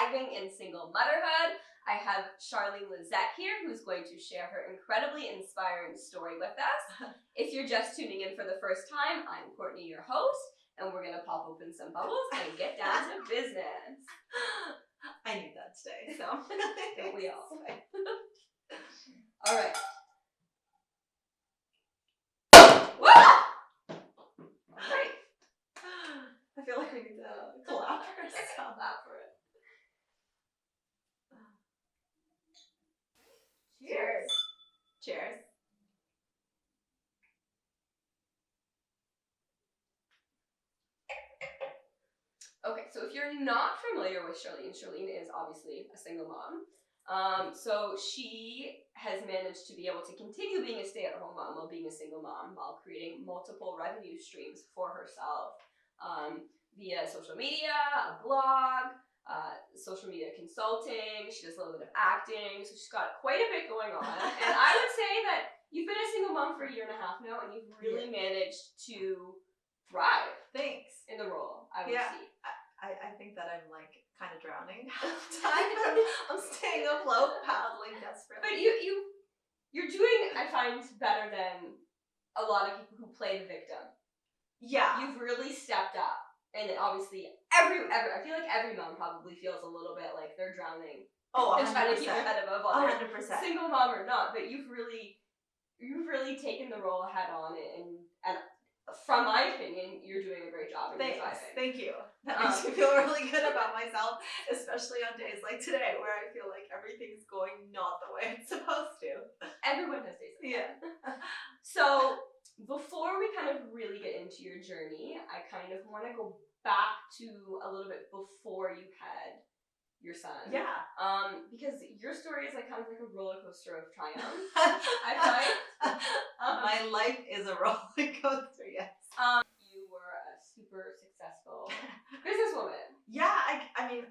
thriving in single motherhood. I have Charlene Lizette here, who's going to share her incredibly inspiring story with us. If you're just tuning in for the first time, I'm Cortney, your host, and we're going to pop open some bubbles and get down to business. I need that today, so. Don't we all? All right. Woo! All right. I feel like we need to clap for ourselves. Clap for it. Cheers. Cheers. Okay, so if you're not familiar with Shirley, Charlene is obviously a single mom. So she has managed to be able to continue being a stay-at-home mom while being a single mom, while creating multiple revenue streams for herself via social media, a blog, social media consulting. She does a little bit of acting, so she's got quite a bit going on. And I would say that you've been a single mom for a year and a half now, and you've really managed to thrive. Thanks. In the role, I would see. I think that I'm like kind of drowning half the time. I'm staying afloat, paddling desperately. But you're doing, I find, better than a lot of people who play the victim. Yeah. You've really stepped up. And obviously I feel like every mom probably feels a little bit like they're drowning. Oh, 100%. And trying to keep their head above water. 100%. Single mom or not, but you've really taken the role head on, and from my opinion, you're doing a great job. Thanks. Thank you. That makes me feel really good about myself, especially on days like today where I feel like everything's going not the way it's supposed to. Everyone has days like that. Yeah. So before we kind of really get into your journey, I kind of want to go back to a little bit before you had your son. Yeah. Because your story is like kind of like a roller coaster of triumph. I find. My life is a roller coaster, yes. You were a super successful businesswoman. Yeah, I mean,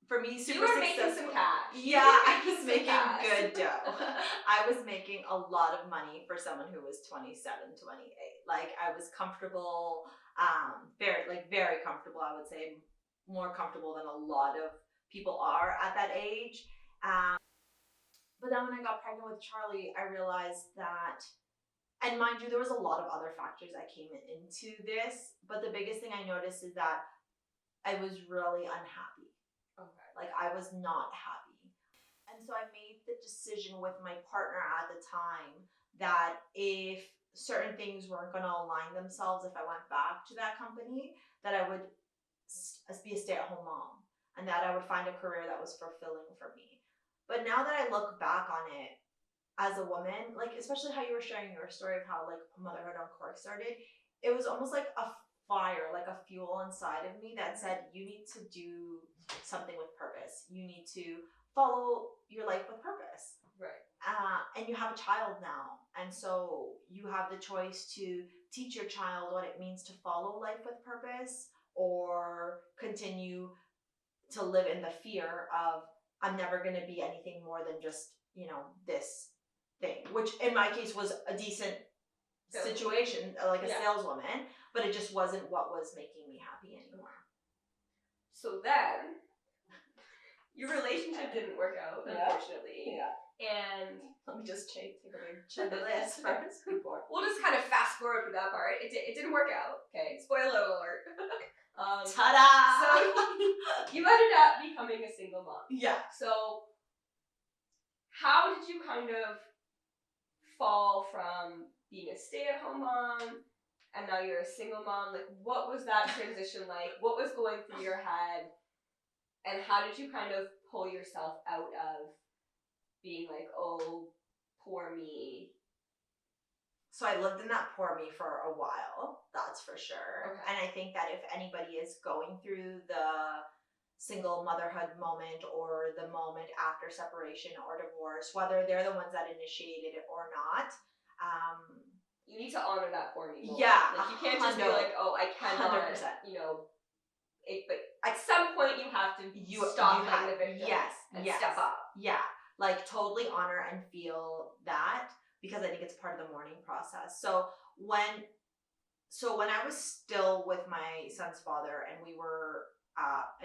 for me, super successful. You were making some cash. Yeah, I was making good dough. I was making a lot of money for someone who was 27, 28. Like, I was comfortable, very comfortable, I would say, more comfortable than a lot of people are at that age. But then when I got pregnant with Charlie, I realized that, and mind you, there was a lot of other factors that came into this, but the biggest thing I noticed is that I was really unhappy. Okay. Like, I was not happy. And so I made the decision with my partner at the time that if certain things weren't going to align themselves if I went back to that company, that I would be a stay-at-home mom and that I would find a career that was fulfilling for me. But now that I look back on it as a woman, like, especially how you were sharing your story of how like motherhood on Cork started, it was almost like a fire, like a fuel inside of me that said, you need to do something with purpose. You need to follow your life with purpose. Right. And you have a child now. And so you have the choice to teach your child what it means to follow life with purpose, or continue to live in the fear of, I'm never going to be anything more than just, this thing, which in my case was a decent situation, like a saleswoman, but it just wasn't what was making me happy anymore. So then, your relationship didn't work out, unfortunately. Yeah. And let me just take a big chunk of this first before. We'll just kind of fast forward through that part. It didn't work out. Okay, spoiler alert. Ta-da! So you ended up becoming a single mom. Yeah. So how did you kind of fall from being a stay-at-home mom and now you're a single mom? Like, what was that transition like? What was going through your head? And how did you kind of pull yourself out of being like, oh, poor me? So I lived in that poor me for a while, that's for sure. Okay. And I think that if anybody is going through the single motherhood moment or the moment after separation or divorce, whether they're the ones that initiated it or not, you need to honor that poor me moment. Yeah. Like, you can't just be like, oh, I cannot, 100%. But at some point you have to stop playing the victim. Yes. And step up. Yeah. Like, totally honor and feel that, because I think it's part of the mourning process. So when I was still with my son's father and we were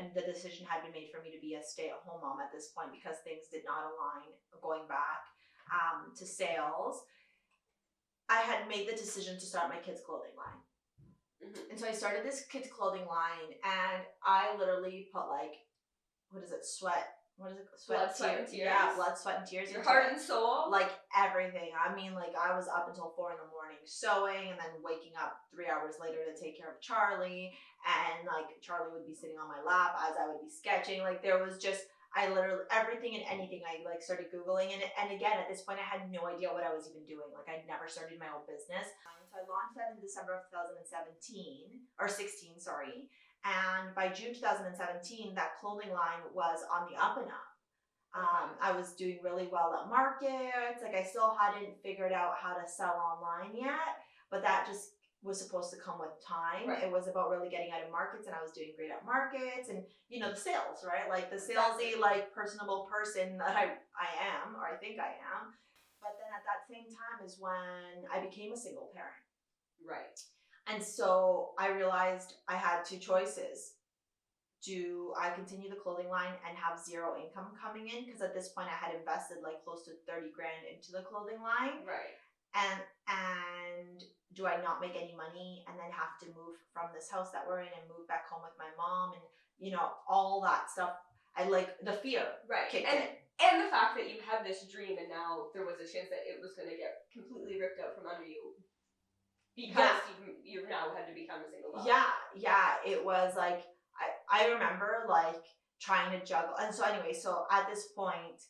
and the decision had been made for me to be a stay-at-home mom at this point because things did not align going back to sales. I had made the decision to start my kids' clothing line. And so I started this kids' clothing line, and I literally put like, what is it, sweat? What is it? Blood, sweat, and tears. Yeah, blood, sweat, and tears. Your heart and soul. Like everything. I mean, like I was up until 4 a.m. sewing, and then waking up 3 hours later to take care of Charlie. And like Charlie would be sitting on my lap as I would be sketching. Like there was just, I literally, everything and anything I like started Googling. And again, at this point, I had no idea what I was even doing. Like I'd never started my own business. So I launched that in December of 2017, or 16, sorry. And by June 2017, that clothing line was on the up and up. I was doing really well at markets. Like I still hadn't figured out how to sell online yet, but that just was supposed to come with time. Right. It was about really getting out of markets, and I was doing great at markets, and you know, the sales, right? Like the salesy, like personable person that I am, or I think I am. But then at that same time is when I became a single parent. Right. And so I realized I had two choices. Do I continue the clothing line and have zero income coming in? Because at this point I had invested like close to 30 grand into the clothing line. Right. And do I not make any money and then have to move from this house that we're in and move back home with my mom, and you know, all that stuff. I like the fear kicked in. And the fact that you had this dream and now there was a chance that it was going to get completely ripped out from under you because you've now had to become a single mom. Yeah. It was like, I remember like trying to juggle. And so anyway, so at this point,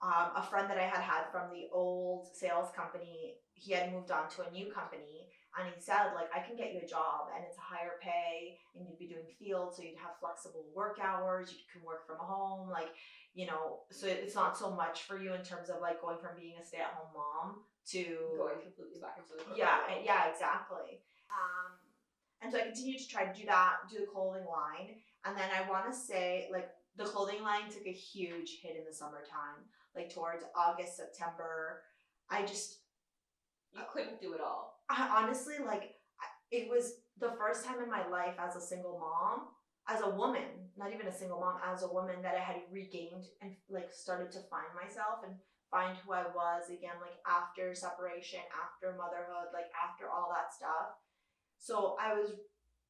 a friend that I had from the old sales company, he had moved on to a new company, and he said like, I can get you a job and it's a higher pay and you'd be doing field, so you'd have flexible work hours, you can work from home, like, you know, so it's not so much for you in terms of like going from being a stay-at-home mom to going completely back into the yeah, exactly. And so I continued to try to do the clothing line, and then I want to say like the clothing line took a huge hit in the summertime, like towards August, September. You couldn't do it all. I honestly, like, it was the first time in my life as a single mom, as a woman, not even a single mom, as a woman, that I had regained and like started to find myself and find who I was again, like after separation, after motherhood, like after all that stuff. So I was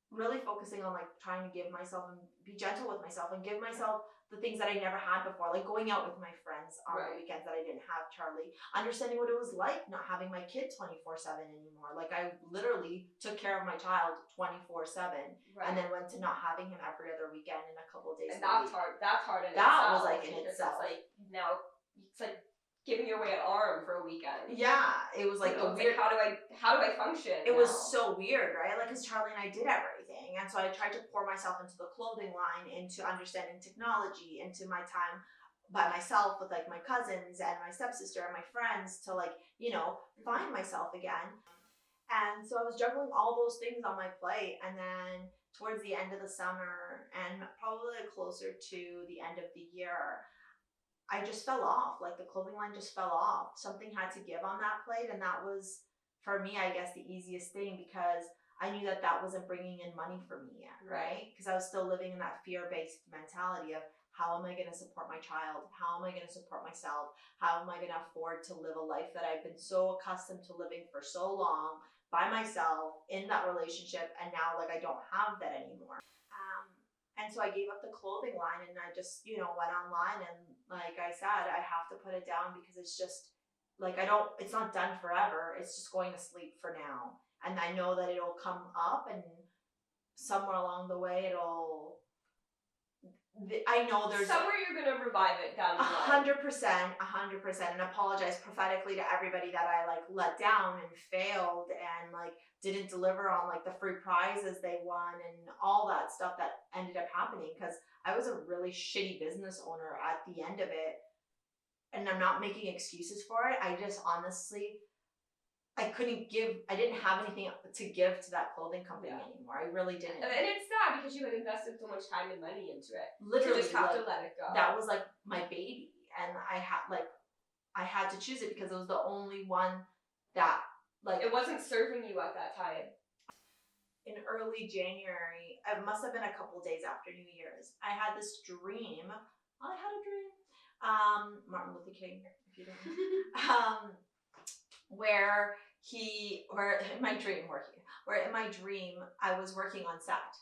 really focusing on like trying to give myself and be gentle with myself and give myself the things that I never had before, like going out with my friends on the weekends that I didn't have Charlie, understanding what it was like not having my kid 24/7 anymore. Like I literally took care of my child 24/7, and then went to not having him every other weekend and a couple of days. And that's hard. That's hard in that itself. That was like in itself. It's like now it's like giving away an arm for a weekend. Yeah, it was like the weird. Like, how do I function? It was so weird, right? Like, because Charlie and I did everything, and so I tried to pour myself into the clothing line, into understanding technology, into my time by myself with like my cousins and my stepsister and my friends to like, you know, find myself again. And so I was juggling all those things on my plate, and then towards the end of the summer and probably closer to the end of the year, I just fell off. Like the clothing line just fell off. Something had to give on that plate, and that was, for me, I guess the easiest thing, because I knew that wasn't bringing in money for me yet, right? Because I was still living in that fear-based mentality of how am I going to support my child? How am I going to support myself? How am I going to afford to live a life that I've been so accustomed to living for so long by myself in that relationship, and now like I don't have that anymore. And so I gave up the clothing line, and I just, you know, went online, and like I said, I have to put it down because it's just like, it's not done forever. It's just going to sleep for now. And I know that it'll come up, and somewhere along the way I know there's somewhere you're going to revive it down the line. 100%, and apologize prophetically to everybody that I like let down and failed and like didn't deliver on like the free prizes they won and all that stuff that ended up happening, because I was a really shitty business owner at the end of it, and I'm not making excuses for it. I just honestly, I didn't have anything to give to that clothing company anymore. I really didn't. And it's sad because you had invested so much time and money into it. Literally, you just have to let it go. That was like my baby, and I had to choose it because it was the only one that like it wasn't serving you at that time. in early January, it must have been a couple days after New Year's, I had this dream. I had a dream. Martin Luther King, if you don't know. Where in my dream, I was working on set.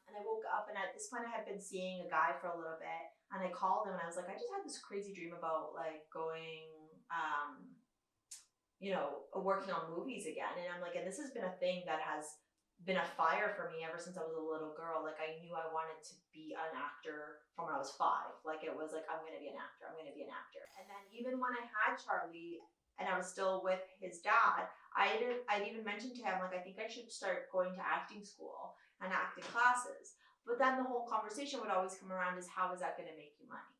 And I woke up, and at this point I had been seeing a guy for a little bit, and I called him and I was like, I just had this crazy dream about like going, working on movies again. And I'm like, and this has been a thing that has been a fire for me ever since I was a little girl. Like I knew I wanted to be an actor from when I was 5. Like it was like, I'm going to be an actor. I'm going to be an actor. And then even when I had Charlie and I was still with his dad, I'd even mentioned to him, like, I think I should start going to acting school and acting classes. But then the whole conversation would always come around is, how is that going to make you money?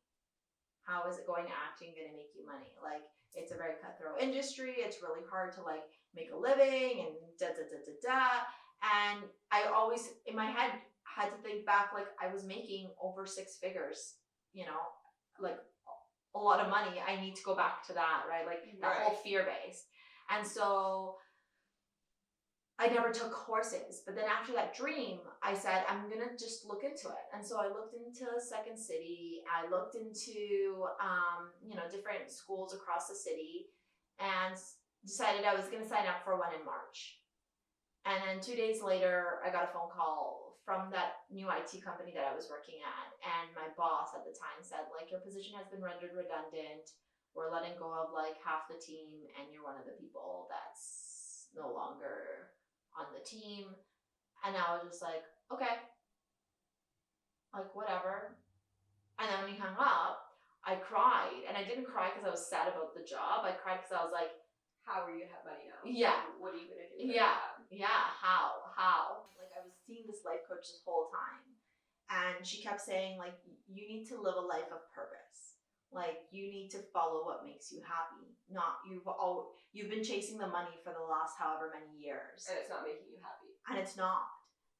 How is it going to acting going to make you money? Like, it's a very cutthroat industry. It's really hard to like make a living and da. And I always in my head had to think back, like I was making over 6 figures, like a lot of money. I need to go back to that, right? Like that whole fear based. And so I never took courses. But then after that dream, I said, I'm going to just look into it. And so I looked into Second City. I looked into, different schools across the city and decided I was going to sign up for one in March. And then 2 days later, I got a phone call from that new IT company that I was working at. And my boss at the time said, like, your position has been rendered redundant. We're letting go of like half the team, and you're one of the people that's no longer on the team. And I was just like, okay, like whatever. And then when he hung up, I cried. And I didn't cry because I was sad about the job. I cried because I was like, how are you gonna have money now? Yeah. What are you gonna do? Yeah. How? Like I was seeing this life coach this whole time, and she kept saying, like, you need to live a life of purpose. Like you need to follow what makes you happy. Not you've been chasing the money for the last however many years, and it's not making you happy. And it's not.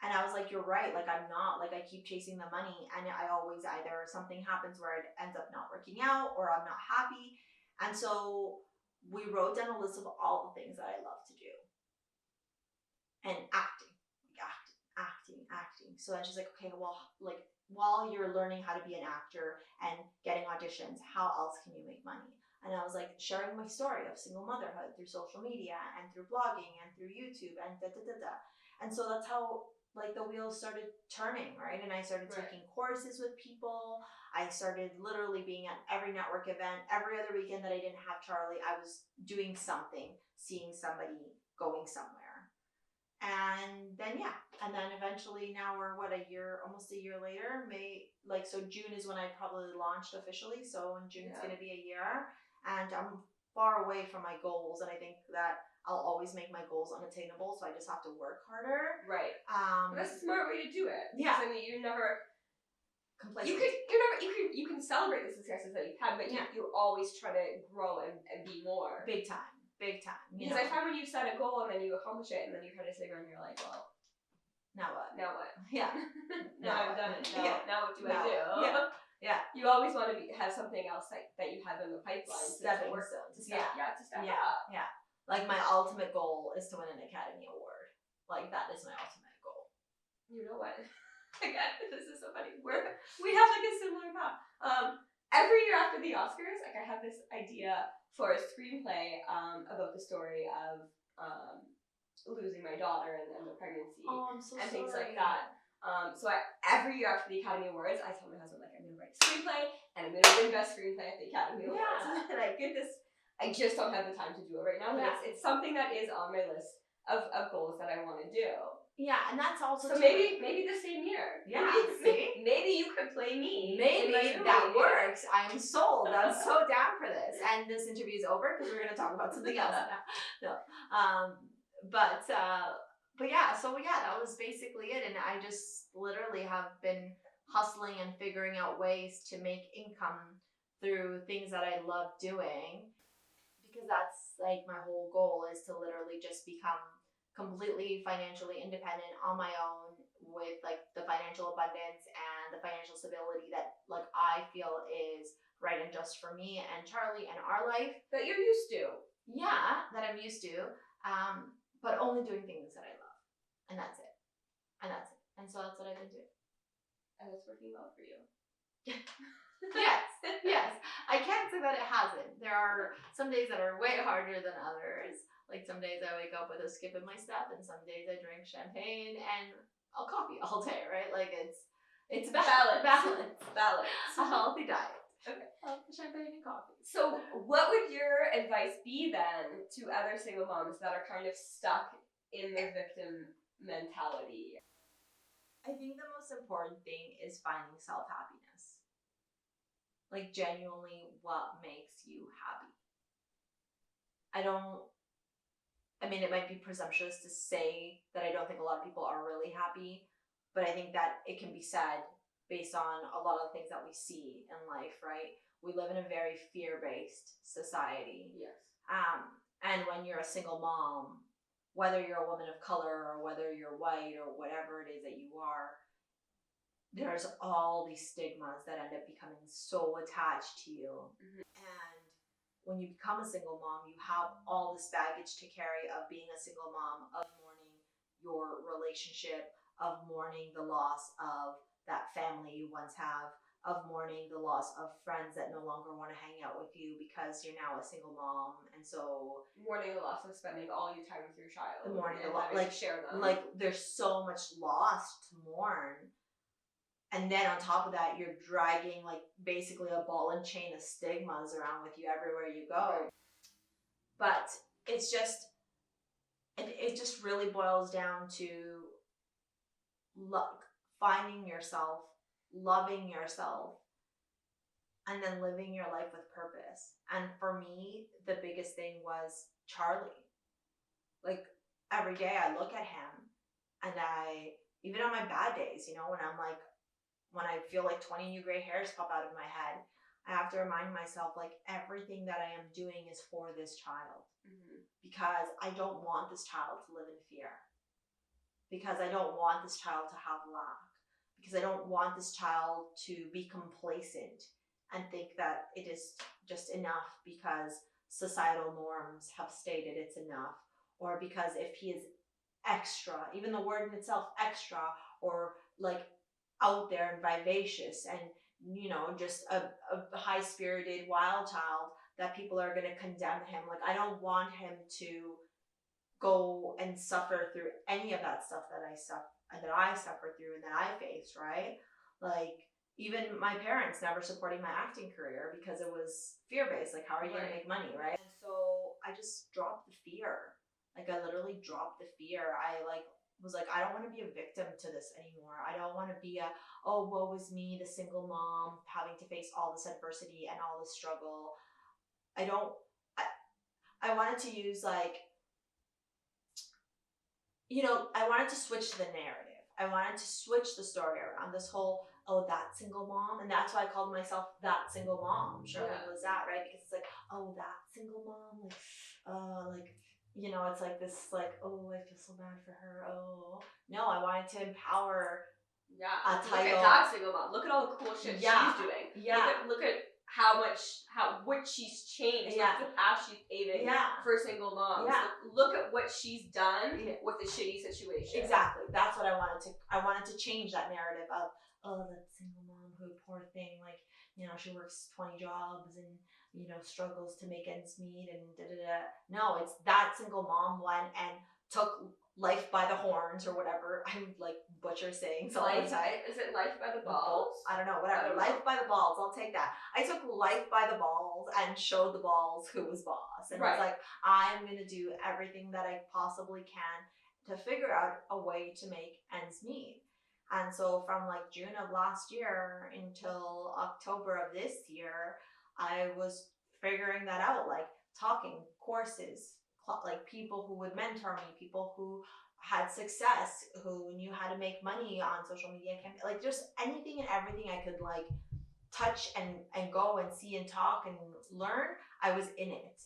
And I was like, you're right. Like I'm not. Like I keep chasing the money, and I always either something happens where it ends up not working out, or I'm not happy. And so we wrote down a list of all the things that I love to do. And acting. So then she's like, okay, well, like while you're learning how to be an actor and getting auditions, how else can you make money? And I was like sharing my story of single motherhood through social media and through blogging and through YouTube and da. And so that's how like the wheels started turning, right? And I started taking courses with people. I started literally being at every network event. Every other weekend that I didn't have Charlie, I was doing something, seeing somebody, going somewhere. And then eventually now we're almost a year later. So June is when I probably launched officially. So in June it's gonna be a year, and I'm far away from my goals. And I think that I'll always make my goals unattainable, so I just have to work harder. Right. But that's a smart way to do it. Yeah. I mean, you're never complacent. You can celebrate the successes that you've had, but you're always trying to grow and be more. Big time. Because I find when you set a goal and then you accomplish it, and then you kind of sit around and you're like, well, now what? Yeah. Now I've done it. Now what do I do? Yeah. You always want to have something else that you have in the pipeline to step up. Yeah. Like my ultimate goal is to win an Academy Award. Like that is my ultimate goal. You know what? Again, this is so funny. We have like a similar path. Every year after the Oscars, like I have this idea for a screenplay about the story of losing my daughter and the pregnancy and things like that. So every year after the Academy Awards, I tell my husband, like, I'm going to write a screenplay and I'm going to win Best Screenplay at the Academy Awards. And I get this, I just don't have the time to do it right now, but it's something that is on my list of goals that I want to do. Yeah, and that's also so maybe the same year. Yeah, see? Maybe you could play me. Maybe that works. I'm sold. I'm so down for this. And this interview is over because we're going to talk about something else now. No. But that was basically it. And I just literally have been hustling and figuring out ways to make income through things that I love doing, because that's like my whole goal is to literally just become completely financially independent on my own, with like the financial abundance and the financial stability that like I feel is right and just for me and Charlie and our life. That you're used to. Yeah, that I'm used to. But only doing things that I love. And that's it. And that's it. And so that's what I've been doing. And it's working well for you. Yes. I can't say that it hasn't. There are some days that are way harder than others. Like some days I wake up with a skip in my step, and some days I drink champagne and a coffee all day, right? Like it's balance. A healthy diet. Okay. Champagne and coffee. So what would your advice be then to other single moms that are kind of stuck in the victim mentality? I think the most important thing is finding self-happiness. Like genuinely what makes you happy. It might be presumptuous to say that I don't think a lot of people are really happy, but I think that it can be said based on a lot of the things that we see in life, right? We live in a very fear-based society. Yes. And when you're a single mom, whether you're a woman of color or whether you're white or whatever it is that you are, there's all these stigmas that end up becoming so attached to you. Mm-hmm. And when you become a single mom, you have all this baggage to carry of being a single mom, of mourning your relationship, of mourning the loss of that family you once have, of mourning the loss of friends that no longer want to hang out with you because you're now a single mom. And so mourning the loss of spending all your time with your child. Mourning and the loss, like share them. Like there's so much loss to mourn. And then on top of that, you're dragging like basically a ball and chain of stigmas around with you everywhere you go. Right. But it's just, it just really boils down to finding yourself, loving yourself, and then living your life with purpose. And for me, the biggest thing was Charlie. Like every day I look at him, and even on my bad days, when I feel like 20 new gray hairs pop out of my head, I have to remind myself, like, everything that I am doing is for this child. Mm-hmm. Because I don't want this child to live in fear. Because I don't want this child to have lack. Because I don't want this child to be complacent and think that it is just enough because societal norms have stated it's enough. Or because if he is extra, even the word in itself, extra, or like out there and vivacious and, just a high-spirited wild child, that people are going to condemn him. Like, I don't want him to go and suffer through any of that stuff that I suffer through and that I faced, right? Like, even my parents never supporting my acting career because it was fear-based. Like, how are you going to make money, right? And so I just dropped the fear. Like, I literally dropped the fear. I was like, I don't want to be a victim to this anymore. I don't want to be woe is me, the single mom having to face all this adversity and all this struggle. I wanted to use I wanted to switch the narrative. I wanted to switch the story around this whole, that single mom. And that's why I called myself that single mom, Charlene Lizette, right? Because it's like, that single mom, it's like this, like, I feel so bad for her. Oh, no, I wanted to empower a title. Look at that single mom. Look at all the cool shit she's doing. Yeah. Look at what she's changed. Yeah. Look at the path she's paving for single moms. Yeah. Look at what she's done with the shitty situation. Exactly. That's what I wanted to change that narrative of, that single mom who, poor thing, like, she works 20 jobs and, struggles to make ends meet and da-da-da. No, it's that single mom went and took life by the horns or whatever. I would butcher saying so all the time. Is it life by the balls? I don't know, whatever. Life by the balls, I'll take that. I took life by the balls and showed the balls who was boss. And was like, I'm going to do everything that I possibly can to figure out a way to make ends meet. And so from June of last year until October of this year, I was figuring that out, talking, courses, people who would mentor me, people who had success, who knew how to make money on social media campaigns, just anything and everything I could touch and go and see and talk and learn, I was in it.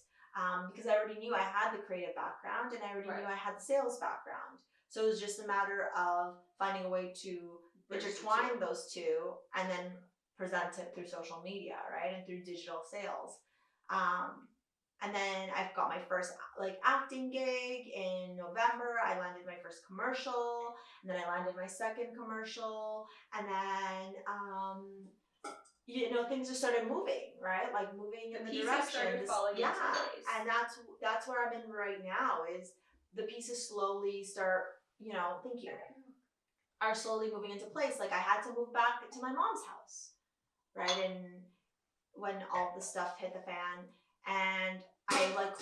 Because I already knew I had the creative background and I already knew I had the sales background. So it was just a matter of finding a way to intertwine those two and then present it through social media, right? And through digital sales. And then I've got my first like acting gig in November. I landed my first commercial, and then I landed my second commercial, and then things just started moving, right? Like moving in the direction. Yeah, and that's where I'm in right now. Is the pieces slowly start, thank you, are slowly moving into place. Like I had to move back to my mom's house, right? And when all the stuff hit the fan, and I like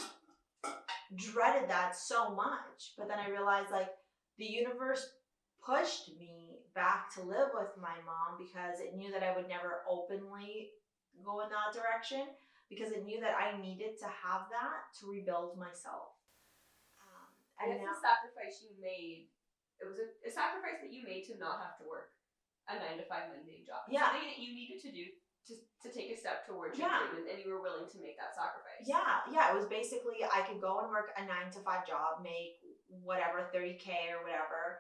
dreaded that so much, but then I realized like the universe pushed me back to live with my mom because it knew that I would never openly go in that direction, because it knew that I needed to have that to rebuild myself. And it's a sacrifice you made. It was a sacrifice that you made to not have to work a 9-to-5 mundane job. Yeah. Something that you needed to do to take a step towards your dream, and you were willing to make that sacrifice. Yeah. It was basically I could go and work a 9-to-5 job, make whatever, $30K or whatever,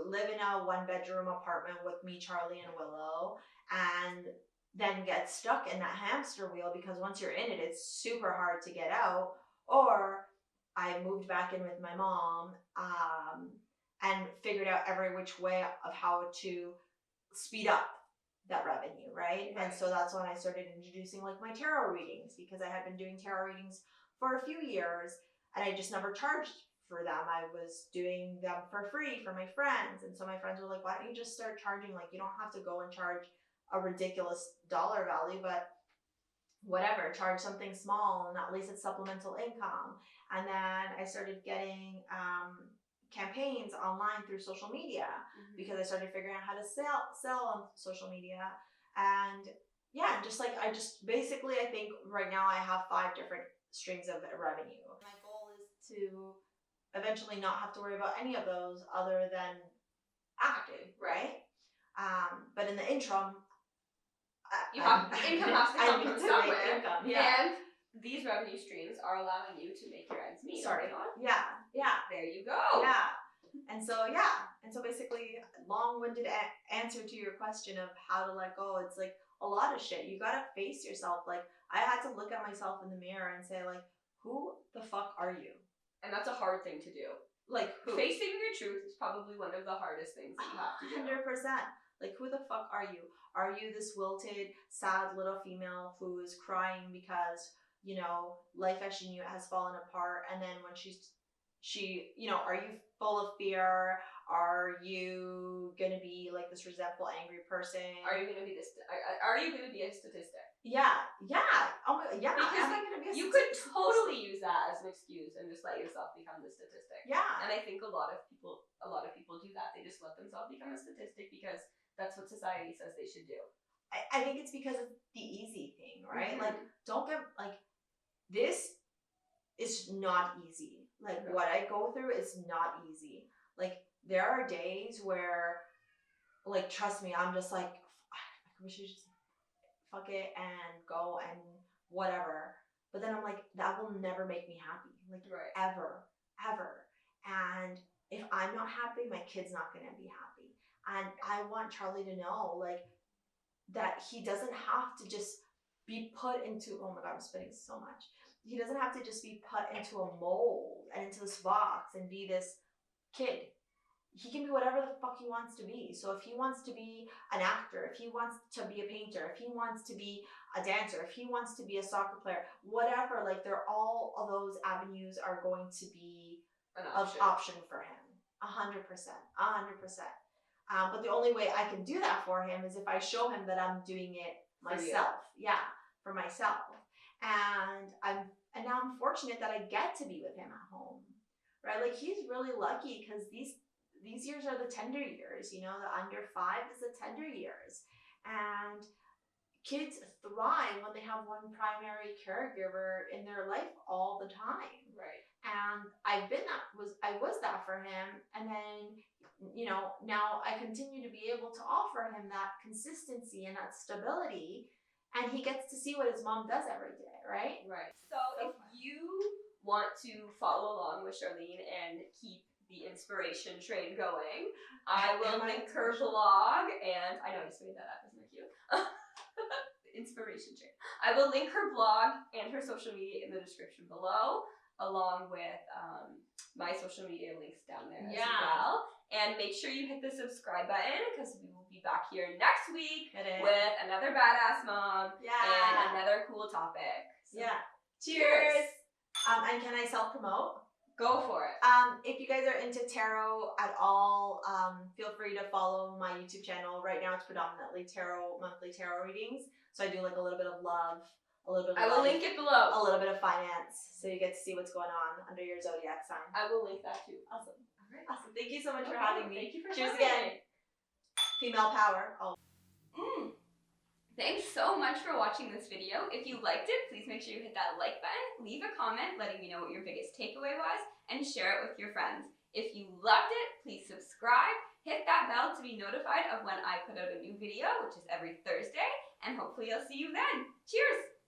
live in a 1-bedroom apartment with me, Charlie, and Willow, and then get stuck in that hamster wheel, because once you're in it, it's super hard to get out. Or I moved back in with my mom and figured out every which way of how to speed up that revenue, right? And so that's when I started introducing like my tarot readings, because I had been doing tarot readings for a few years and I just never charged for them. I was doing them for free for my friends. And so my friends were like, why don't you just start charging? Like, you don't have to go and charge a ridiculous dollar value, but whatever, charge something small, and at least it's supplemental income. And then I started getting campaigns online through social media, because I started figuring out how to sell on social media. And I think right now I have 5 different streams of revenue. My goal is to eventually not have to worry about any of those other than acting, right? But in the interim, income has to come from somewhere. Income, yeah. And these revenue streams are allowing you to make your ends meet. Sorry. Yeah. There you go. Yeah. And so basically, long-winded answer to your question of how to let go. It's like a lot of shit. You gotta face yourself. Like, I had to look at myself in the mirror and say, like, who the fuck are you? And that's a hard thing to do. Like, facing your truth is probably one of the hardest things that you have to do. 100%. Like, who the fuck are you? Are you this wilted, sad little female who is crying because, life as she knew it has fallen apart? And then when she, are you full of fear? Are you gonna be like this resentful, angry person? Are you gonna be are you gonna be a statistic? Yeah. Oh my, yeah. Because am I gonna be a you could totally use that as an excuse and just let yourself become the statistic. Yeah. And I think a lot of people do that. They just let themselves become a statistic because that's what society says they should do. I think it's because of the easy thing, right? Like, don't get this is not easy. Like, what I go through is not easy. Like, there are days where, like, trust me, I'm just like, we should just fuck it and go and whatever. But then I'm like, that will never make me happy. Like, ever. And if I'm not happy, my kid's not gonna be happy. And I want Charlie to know, like, that he doesn't have to just be put into, oh my God, I'm spitting so much. He doesn't have to just be put into a mold and into this box and be this kid. He can be whatever the fuck he wants to be. So if he wants to be an actor, if he wants to be a painter, if he wants to be a dancer, if he wants to be a soccer player, whatever, like, all of those avenues are going to be an option for him. 100%. But the only way I can do that for him is if I show him that I'm doing it myself. For myself. And now I'm fortunate that I get to be with him at home, right? Like, he's really lucky because these years are the tender years, the under 5 is the tender years. And kids thrive when they have one primary caregiver in their life all the time. Right. And I was that for him. And then, now I continue to be able to offer him that consistency and that stability. And he gets to see what his mom does every day, right? Right. So if you want to follow along with Charlene and keep the inspiration train going, I will link her blog, and I know I just made that up, isn't it cute? inspiration share. I will link her blog and her social media in the description below, along with my social media links down there as well. And make sure you hit the subscribe button because we will be back here next week with another badass mom and another cool topic. So, cheers! And can I self-promote? Go for it. If you guys are into tarot at all, feel free to follow my YouTube channel. Right now it's predominantly monthly tarot readings. So I do like a little bit of love, a little bit of I will link it below. a little bit of finance, so you get to see what's going on under your zodiac sign. I will link that too. Awesome. All right. Awesome. Thank you so much for having me. Thank you for Cheers having again. Female power. Oh. Thanks so much for watching this video. If you liked it, please make sure you hit that like button, leave a comment letting me know what your biggest takeaway was, and share it with your friends. If you loved it, please subscribe, hit that bell to be notified of when I put out a new video, which is every Thursday, and hopefully I'll see you then. Cheers!